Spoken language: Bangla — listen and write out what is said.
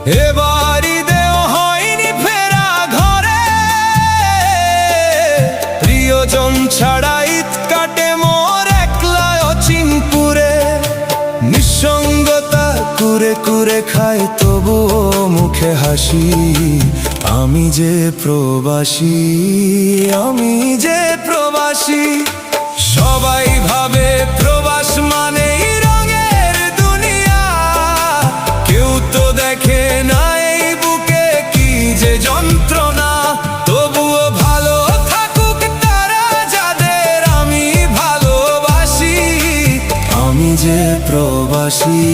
এবার ঈদেও হয়নি ফেরা ঘরে, প্রিয়জন ছাড়া ঈদ কাটে মোর একলা অচিনপুরে। নিঃসঙ্গতা কুরে কুরে খায় তবুও মুখে হাসি, আমি যে প্রবাসী, আমি যে প্রবাসী। সবাই ভাবে প্রবাস মানেই রঙের দুনিয়া, কেউ তো দেখে না এই বুকে কি যে যন্ত্রণা। তবুও ভালো থাকুক তারা যাদের আমি ভালোবাসি, আমি যে প্রবাসী।